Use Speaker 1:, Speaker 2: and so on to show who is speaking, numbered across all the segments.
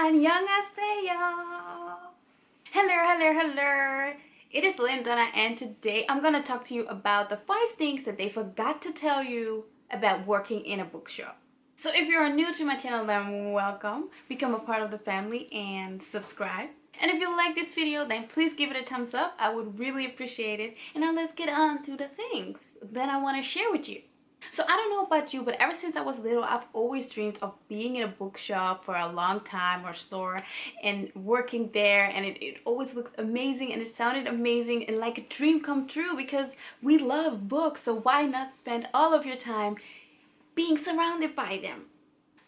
Speaker 1: 안녕하세요. Hello. It is Lalaine and today I'm gonna talk to you about the 5 things that they forgot to tell you about working in a bookshop. So if you're new to my channel, then welcome. Become a part of the family and subscribe. And if you like this video, then please give it a thumbs up. I would really appreciate it. And now let's get on to the things that I want to share with you. So I don't know about you, but ever since I was little, I've always dreamed of being in a bookshop for a long time or store and working there, and it always looked amazing and it sounded amazing and like a dream come true because we love books, so why not spend all of your time being surrounded by them?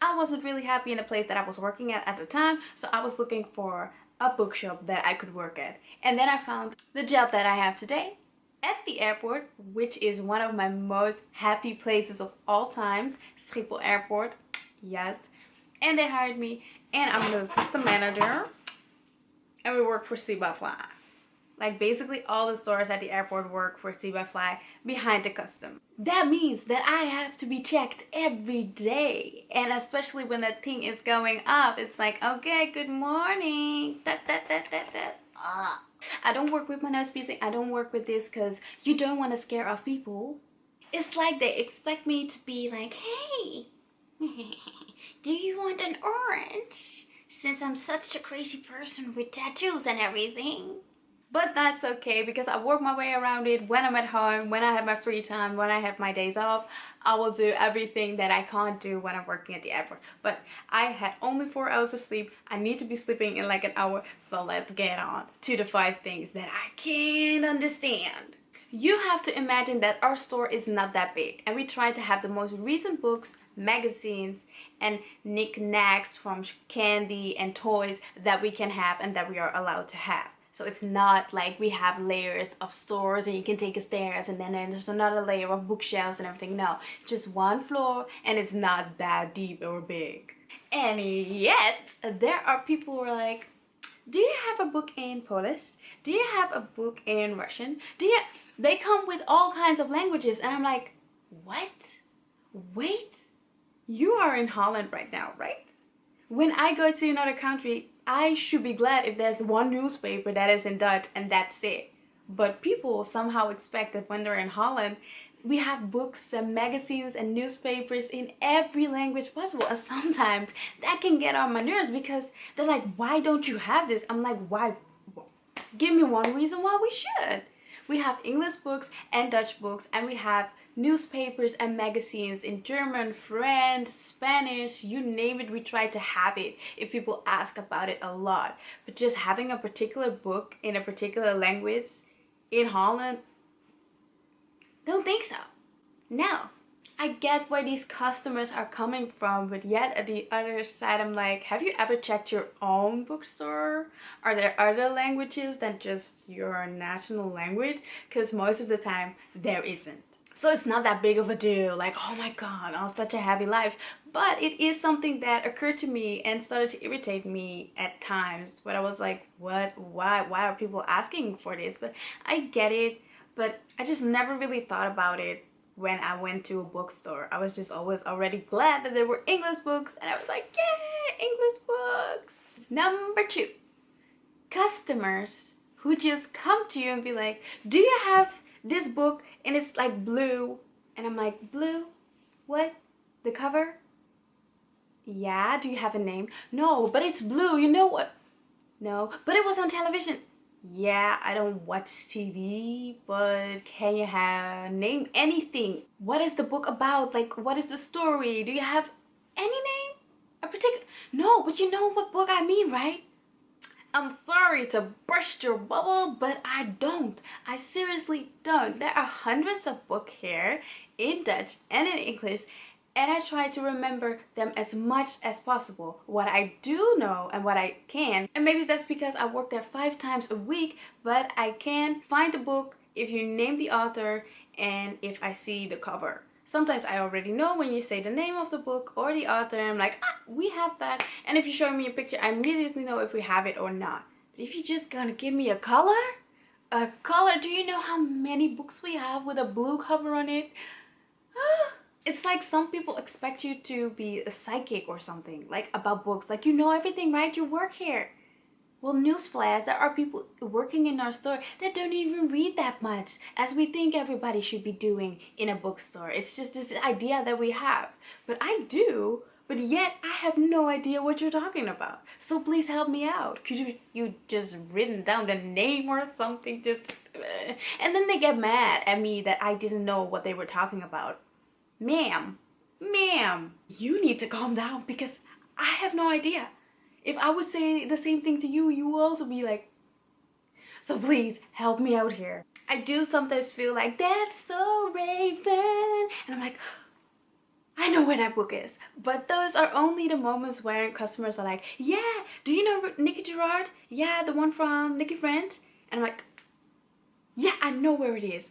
Speaker 1: I wasn't really happy in the place that I was working at the time, so I was looking for a bookshop that I could work at. And then I found the job that I have today at the airport, which is one of my most happy places of all times, Schiphol Airport, yes. And they hired me, and I'm the assistant manager, and we work for Fly. Like basically all the stores at the airport work for Fly behind the custom. That means that I have to be checked every day, and especially when that thing is going up, it's like, okay, good morning. I don't work with my nose piercing. I don't work with this because you don't want to scare off people. It's like they expect me to be like, hey, do you want an orange? Since I'm such a crazy person with tattoos and everything. But that's okay because I work my way around it when I'm at home, when I have my free time, when I have my days off. I will do everything that I can't do when I'm working at the airport. But I had only 4 hours of sleep. I need to be sleeping in like an hour. So let's get on to the 5 things that I can't understand. You have to imagine that our store is not that big, and we try to have the most recent books, magazines, and knickknacks from candy and toys that we can have and that we are allowed to have. So it's not like we have layers of stores and you can take a stairs and then there's another layer of bookshelves and everything. No, just one floor, and it's not that deep or big. And yet there are people who are like, do you have a book in Polish? Do you have a book in Russian? They come with all kinds of languages, and I'm like, what? Wait, you are in Holland right now, right? When I go to another country, I should be glad if there's one newspaper that is in Dutch and that's it. But people somehow expect that when they're in Holland, we have books and magazines and newspapers in every language possible. And sometimes that can get on my nerves because they're like, why don't you have this? I'm like, why? Give me one reason why we should. We have English books and Dutch books, and we have newspapers and magazines in German, French, Spanish, you name it, we try to have it if people ask about it a lot. But just having a particular book in a particular language in Holland, don't think so. No. I get where these customers are coming from, but yet at the other side I'm like, have you ever checked your own bookstore? Are there other languages than just your national language? Because most of the time there isn't. So it's not that big of a deal, like, oh my god, I have such a happy life. But it is something that occurred to me and started to irritate me at times, but I was like, what, why are people asking for this? But I get it, but I just never really thought about it when I went to a bookstore. I was just always already glad that there were English books, and I was like, yay, English books. Number 2, customers who just come to you and be like, do you have this book and it's like blue? And I'm like, blue? What? The cover? Yeah, do you have a name? No, but it's blue, you know what? No, but it was on television. Yeah, I don't watch TV, but can you name anything? What is the book about? Like, what is the story? Do you have any name? A particular? No, but you know what book I mean, right? I'm sorry to burst your bubble, but I don't. I seriously don't. There are hundreds of books here in Dutch and in English, and I try to remember them as much as possible. What I do know and what I can. And maybe that's because I work there 5 times a week, but I can find the book if you name the author and if I see the cover. Sometimes I already know when you say the name of the book or the author, and I'm like, ah, we have that. And if you show me a picture, I immediately know if we have it or not. But if you're just gonna give me a color, do you know how many books we have with a blue cover on it? It's like some people expect you to be a psychic or something, like about books. Like, you know everything, right? You work here. Well, newsflash, there are people working in our store that don't even read that much as we think everybody should be doing in a bookstore. It's just this idea that we have. But I do, but yet I have no idea what you're talking about. So please help me out. Could you just written down the name or something? And then they get mad at me that I didn't know what they were talking about. Ma'am, you need to calm down because I have no idea. If I would say the same thing to you, you will also be like, so please help me out here. I do sometimes feel like, that's so Raven. And I'm like, I know where that book is. But those are only the moments where customers are like, yeah, do you know Nikki Gerard? Yeah, the one from Nikki Friend. And I'm like, yeah, I know where it is.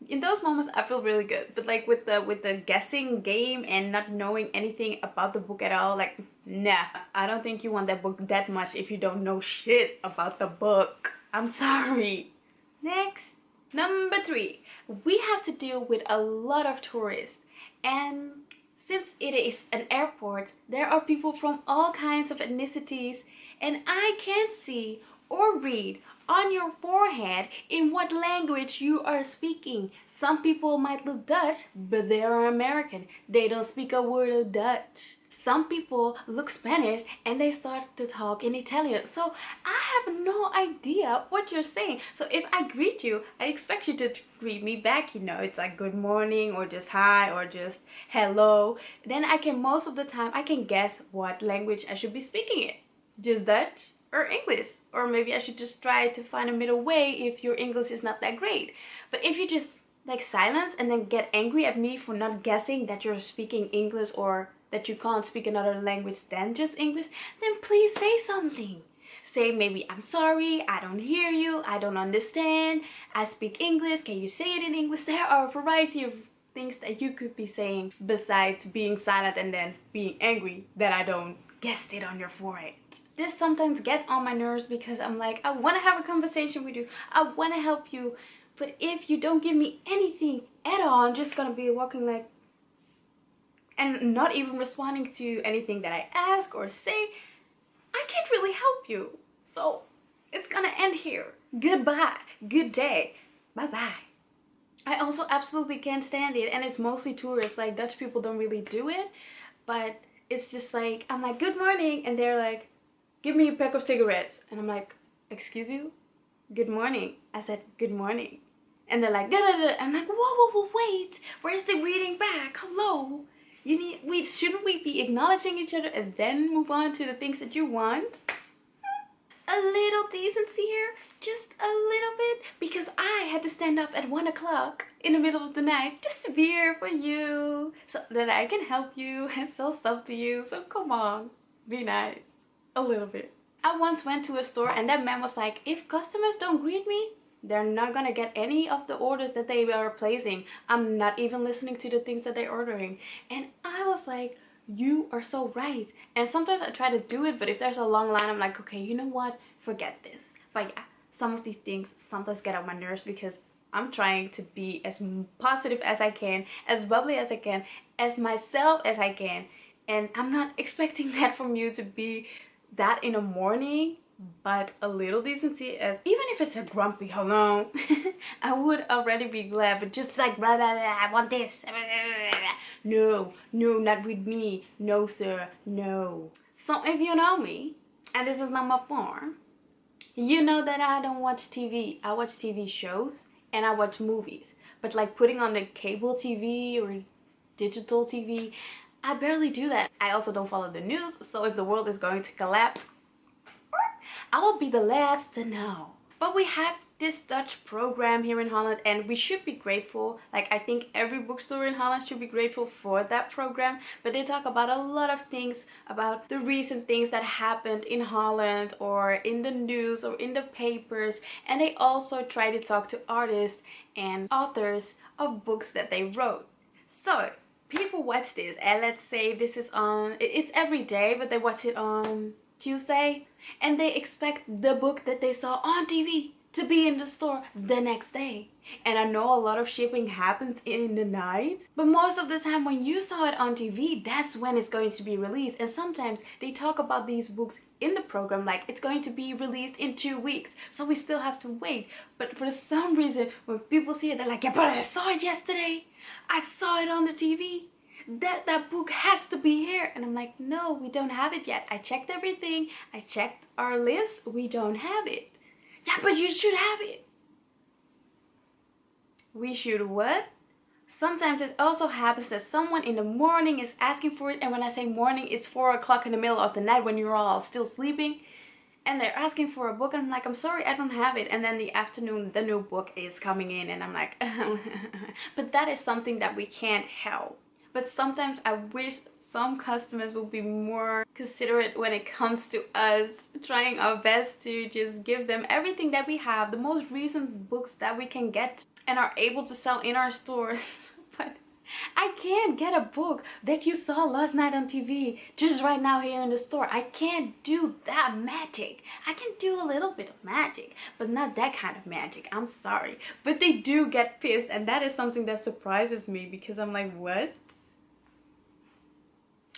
Speaker 1: In those moments I feel really good, but like with the guessing game and not knowing anything about the book at all, like, nah, I don't think you want that book that much if you don't know shit about the book. I'm sorry. Next, number 3, we have to deal with a lot of tourists, and since it is an airport, there are people from all kinds of ethnicities, and I can't see or read on your forehead in what language you are speaking. Some people might look Dutch, but they are American. They don't speak a word of Dutch. Some people look Spanish and they start to talk in Italian. So I have no idea what you're saying. So if I greet you, I expect you to greet me back. You know, it's like good morning or just hi or just hello. Then I can, most of the time, I can guess what language I should be speaking in. Just Dutch or English, or maybe I should just try to find a middle way if your English is not that great. But if you just like silence and then get angry at me for not guessing that you're speaking English or that you can't speak another language than just English, then please say something. Say maybe, I'm sorry, I don't hear you, I don't understand, I speak English, can you say it in English? There are a variety of things that you could be saying besides being silent and then being angry that I don't guessed it on your forehead. This sometimes gets on my nerves because I'm like, I want to have a conversation with you, I want to help you, but if you don't give me anything at all, I'm just gonna be walking like, and not even responding to anything that I ask or say. I can't really help you. So it's gonna end here. Goodbye, good day, bye bye. I also absolutely can't stand it, and it's mostly tourists. Like, Dutch people don't really do it, but it's just like, I'm like, good morning, and they're like, give me a pack of cigarettes, and I'm like, excuse you, good morning. I said good morning, and they're like, da da da. I'm like, whoa, wait, where's the reading back? Hello, shouldn't we be acknowledging each other and then move on to the things that you want? A little decency here, just a little bit, because I had to stand up at 1 o'clock in the middle of the night just to be here for you, so that I can help you and sell stuff to you. So come on, be nice, a little bit. I once went to a store and that man was like, if customers don't greet me, they're not gonna get any of the orders that they are placing. I'm not even listening to the things that they're ordering. And I was like, you are so right. And sometimes I try to do it, but if there's a long line, I'm like, okay, you know what, forget this. But yeah, some of these things sometimes get on my nerves because I'm trying to be as positive as I can, as bubbly as I can, as myself as I can, and I'm not expecting that from you to be that in the morning. But a little decency, as even if it's a grumpy hello, I would already be glad. But just like blah blah blah, I want this, blah, blah, blah, blah. No, not with me, no sir, no. So if you know me, and this is number 4, you know that I don't watch TV. I watch TV shows and I watch movies, but like putting on the cable TV or digital TV, I barely do that. I also don't follow the news, so if the world is going to collapse, I will be the last to know. But we have this Dutch program here in Holland and we should be grateful. Like, I think every bookstore in Holland should be grateful for that program. But they talk about a lot of things, about the recent things that happened in Holland or in the news or in the papers. And they also try to talk to artists and authors of books that they wrote. So people watch this, and let's say this is on, it's every day, but they watch it on Tuesday, and they expect the book that they saw on TV to be in the store the next day. And I know a lot of shipping happens in the night, but most of the time when you saw it on TV, that's when it's going to be released. And sometimes they talk about these books in the program like it's going to be released in 2 weeks, so we still have to wait. But for some reason, when people see it, they're like, yeah, but I saw it yesterday, I saw it on the TV, that book has to be here. And I'm like, no, we don't have it yet. I checked everything, I checked our list, we don't have it. Yeah, but you should have it. We should what? Sometimes it also happens that someone in the morning is asking for it, and when I say morning, it's 4 o'clock in the middle of the night when you're all still sleeping, and they're asking for a book, and I'm like, I'm sorry, I don't have it. And then the afternoon, the new book is coming in, and I'm like, but that is something that we can't help. But sometimes I wish some customers will be more considerate when it comes to us trying our best to just give them everything that we have, the most recent books that we can get and are able to sell in our stores. But I can't get a book that you saw last night on TV just right now here in the store. I can't do that magic. I can do a little bit of magic, but not that kind of magic. I'm sorry. But they do get pissed, and that is something that surprises me, because I'm like, what?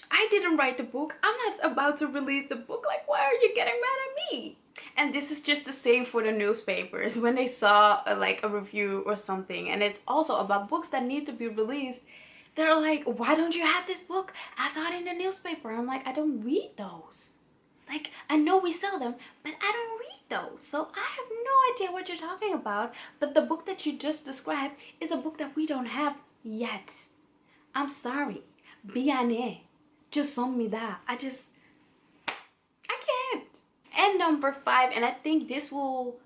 Speaker 1: I didn't write the book. I'm not about to release the book. Like, why are you getting mad at me? And this is just the same for the newspapers. When they saw like a review or something, and it's also about books that need to be released, they're like, why don't you have this book? I saw it in the newspaper. I'm like, I don't read those. Like, I know we sell them, but I don't read those. So I have no idea what you're talking about. But the book that you just described is a book that we don't have yet. I'm sorry. Bien. Just send me that. I can't. And number 5, and I think this will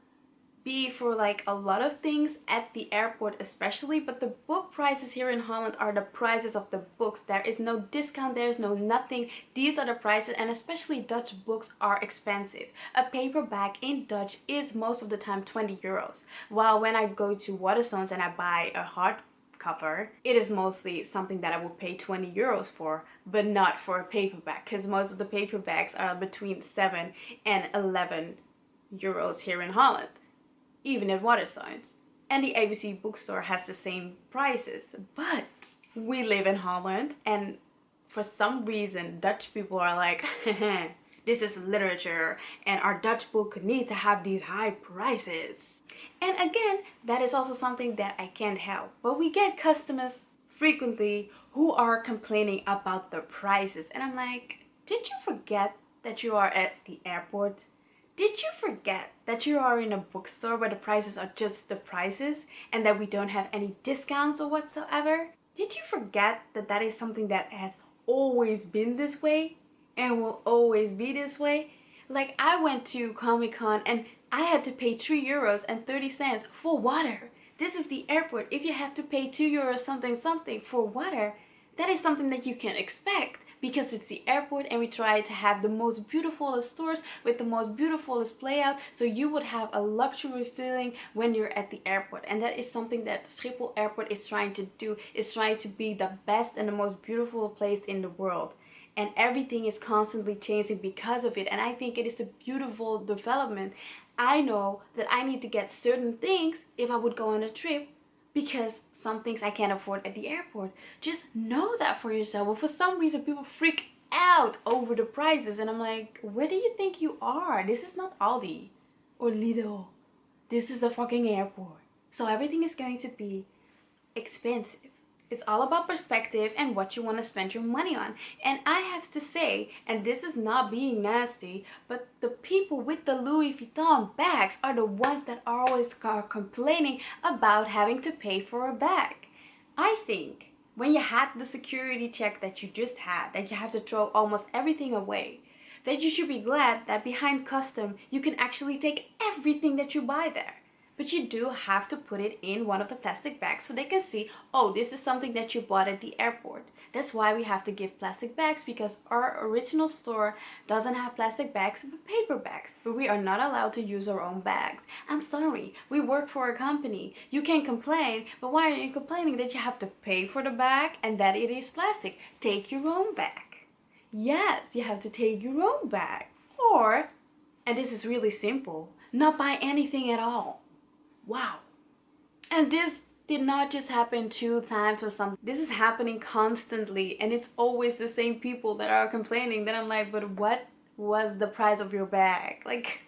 Speaker 1: be for like a lot of things at the airport especially, but the book prices here in Holland are the prices of the books. There is no discount, there's no nothing. These are the prices, and especially Dutch books are expensive. A paperback in Dutch is most of the time 20 euros, while when I go to Waterstones and I buy a hardcover, it is mostly something that I will pay 20 euros for, but not for a paperback, because most of the paperbacks are between 7 and 11 euros here in Holland, even at Waterstones. And the ABC bookstore has the same prices. But we live in Holland, and for some reason Dutch people are like, this is literature, and our Dutch book need to have these high prices. And again, that is also something that I can't help. But we get customers frequently who are complaining about the prices. And I'm like, did you forget that you are at the airport? Did you forget that you are in a bookstore where the prices are just the prices and that we don't have any discounts or whatsoever? Did you forget that that is something that has always been this way and will always be this way? Like, I went to Comic-Con and I had to pay 3 euros and 30 cents for water. This is the airport. If you have to pay 2 euros something for water, that is something that you can expect, because it's the airport and we try to have the most beautiful stores with the most beautiful layout, so you would have a luxury feeling when you're at the airport. And that is something that Schiphol Airport is trying to do. It's trying to be the best and the most beautiful place in the world. And everything is constantly changing because of it. And I think it is a beautiful development. I know that I need to get certain things if I would go on a trip, because some things I can't afford at the airport. Just know that for yourself. But for some reason people freak out over the prices, and I'm like, where do you think you are? This is not Aldi or Lidl. This is a fucking airport. So everything is going to be expensive. It's all about perspective and what you want to spend your money on. And I have to say, and this is not being nasty, but the people with the Louis Vuitton bags are the ones that always are complaining about having to pay for a bag. I think when you had the security check that you just had, that you have to throw almost everything away, that you should be glad that behind custom you can actually take everything that you buy there. But you do have to put it in one of the plastic bags so they can see, oh, this is something that you bought at the airport. That's why we have to give plastic bags, because our original store doesn't have plastic bags but paper bags. But we are not allowed to use our own bags. I'm sorry, we work for a company. You can complain, but why are you complaining that you have to pay for the bag and that it is plastic? Take your own bag. Yes, you have to take your own bag. Or, and this is really simple, not buy anything at all. wow. And this did not just happen 2 times or something. This is happening constantly, and it's always the same people that are complaining. Then I'm like, but what was the price of your bag? Like,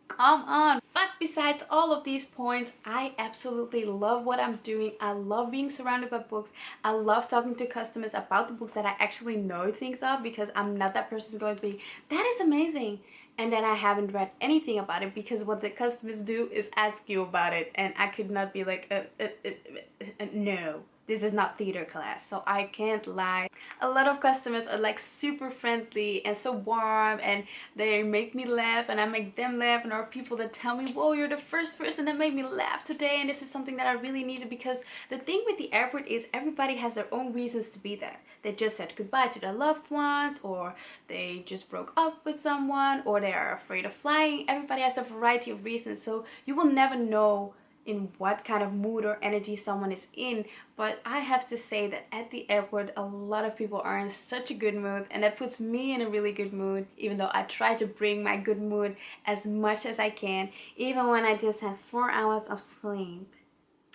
Speaker 1: come on. But besides all of these points, I absolutely love what I'm doing. I love being surrounded by books. I love talking to customers about the books that I actually know things of, because I'm not that person who's going to be, that is amazing, and then I haven't read anything about it, because what the customers do is ask you about it, and I could not be like, no, this is not theater class, so I can't lie. A lot of customers are like super friendly and so warm, and they make me laugh and I make them laugh, and there are people that tell me, whoa, you're the first person that made me laugh today, and this is something that I really needed. Because the thing with the airport is everybody has their own reasons to be there. They just said goodbye to their loved ones, or they just broke up with someone, or they are afraid of flying. Everybody has a variety of reasons, so you will never know in what kind of mood or energy someone is in. But I have to say that at the airport, a lot of people are in such a good mood, and that puts me in a really good mood, even though I try to bring my good mood as much as I can, even when I just have 4 hours of sleep.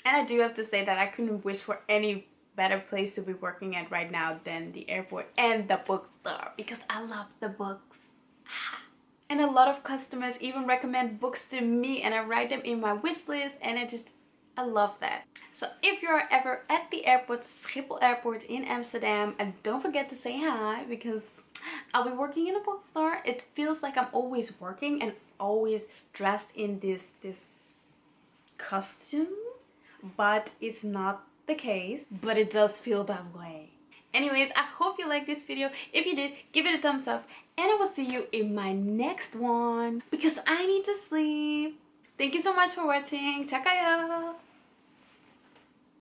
Speaker 1: And I do have to say that I couldn't wish for any better place to be working at right now than the airport and the bookstore, because I love the books. And a lot of customers even recommend books to me, and I write them in my wish list, and I love that. So if you're ever at the airport, Schiphol Airport in Amsterdam, and don't forget to say hi, because I'll be working in a bookstore. It feels like I'm always working and always dressed in this costume, but it's not the case, but it does feel that way. Anyways, I hope you liked this video. If you did, give it a thumbs up, and I will see you in my next one, because I need to sleep. Thank you so much for watching. Ciao.